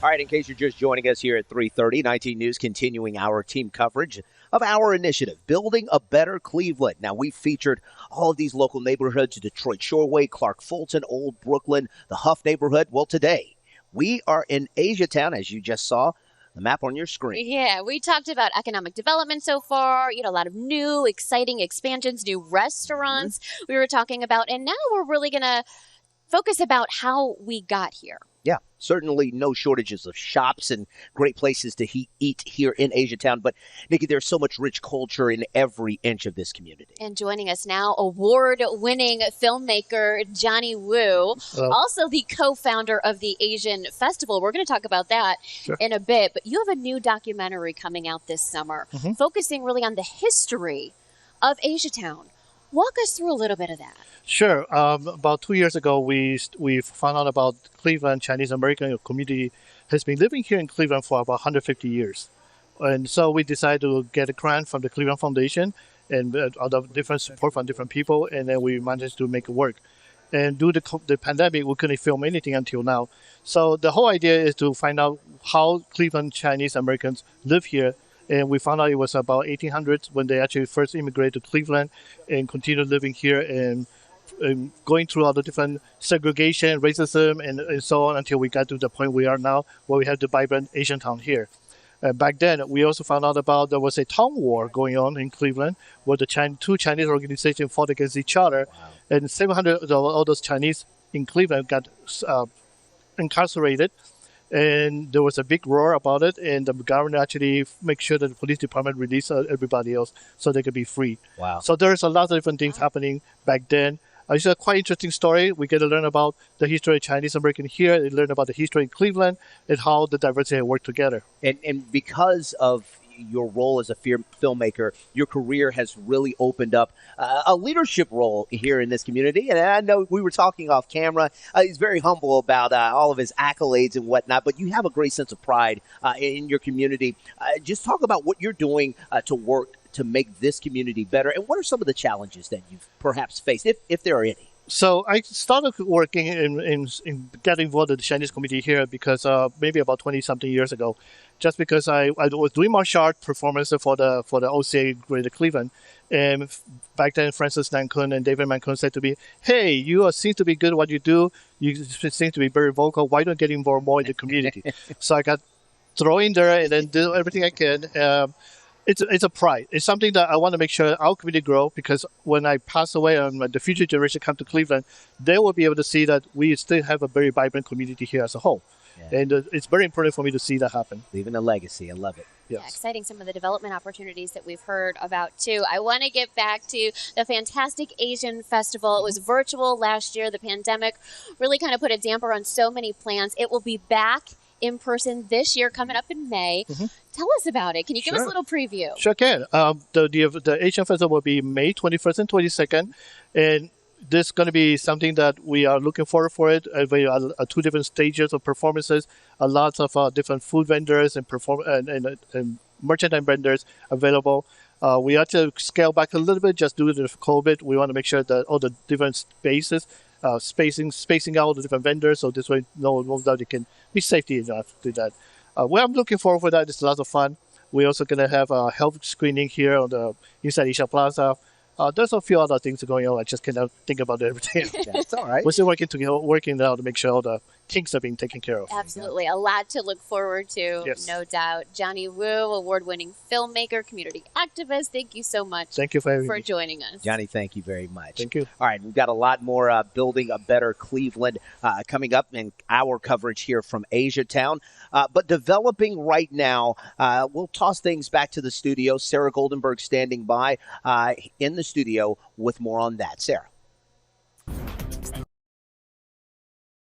All right, in case you're just joining us here at 3:30, 19 News continuing our team coverage of our initiative, Building a Better Cleveland. Now, we've featured all of these local neighborhoods, Detroit Shoreway, Clark Fulton, Old Brooklyn, the Huff neighborhood. Well, today, we are in Asiatown, as you just saw the map on your screen. Yeah, we talked about economic development so far, a lot of new, exciting expansions, new restaurants we were talking about, and now we're really going to focus about how we got here. Yeah, certainly no shortages of shops and great places to eat here in Asiatown. But, Nikki, there's so much rich culture in every inch of this community. And joining us now, award-winning filmmaker Johnny Wu, also the co-founder of the Asian Festival. We're going to talk about that in a bit. But you have a new documentary coming out this summer, focusing really on the history of Asiatown. Walk us through a little bit of that. Sure. About 2 years ago, we found out about Cleveland Chinese American community has been living here in Cleveland for about 150 years. And so we decided to get a grant from the Cleveland Foundation and other different support from different people, and then we managed to make it work. And due to the pandemic, we couldn't film anything until now. So the whole idea is to find out how Cleveland Chinese Americans live here. And we found out it was about 1800s when they actually first immigrated to Cleveland and continued living here and going through all the different segregation, racism, and so on until we got to the point we are now, where we have the vibrant Asian town here. Back then, we also found out about there was a town war going on in Cleveland, where the two Chinese organizations fought against each other, and 700 of all those Chinese in Cleveland got incarcerated. And there was a big roar about it, and the government actually make sure that the police department released everybody else so they could be free. Wow. So there's a lot of different things happening back then. It's a quite interesting story. We get to learn about the history of Chinese American here, and learn about the history in Cleveland, and how the diversity work together. And because of your role as a filmmaker, your career has really opened up a leadership role here in this community. And I know we were talking off camera. He's very humble about all of his accolades and whatnot, but you have a great sense of pride in your community. Just talk about what you're doing to work to make this community better. And what are some of the challenges that you've perhaps faced, if there are any? So I started working in getting involved in the Chinese community here because maybe about 20-something years ago, just because I was doing martial art performance for the OCAGC Greater Cleveland. And back then, Francis Nankun and David Mankun said to me, "Hey, you seem to be good at what you do. You seem to be very vocal. Why don't you get involved more in the community?" So I got thrown in there and then do everything I can. It's a pride. It's something that I want to make sure our community grow, because when I pass away and the future generation come to Cleveland, they will be able to see that we still have a very vibrant community here as a whole. Yeah. And it's very important for me to see that happen. Leaving a legacy. I love it. Yes. Yeah, exciting, some of the development opportunities that we've heard about, too. I want to get back to the fantastic Asian Festival. It was virtual last year. The pandemic really kind of put a damper on so many plans. It will be back in person this year, coming up in May. Tell us about it. Can you give us a little preview? Sure can. The Asian Festival will be May 21st and 22nd, and this is going to be something that we are looking forward for it. We are two different stages of performances, a lot of different food vendors and merchandise vendors available. We have to scale back a little bit just due to COVID. We want to make sure that all the different spaces, spacing out the different vendors, so this way no doubt it can be safety enough to do that. Well, I'm looking forward for that. It's a lot of fun. We're also going to have a health screening here on the inside Asia Plaza. There's a few other things going on. I just cannot think about everything. That's all right. We're still working now to make sure all the kinks are being taken care of. Absolutely. A lot to look forward to, no doubt. Johnny Wu, award-winning filmmaker, community activist, thank you so much for joining us. Johnny, thank you very much. Thank you. All right, we've got a lot more Building a Better Cleveland coming up in our coverage here from Asiatown. But developing right now, we'll toss things back to the studio. Sarah Goldenberg standing by in the studio with more on that. Sarah.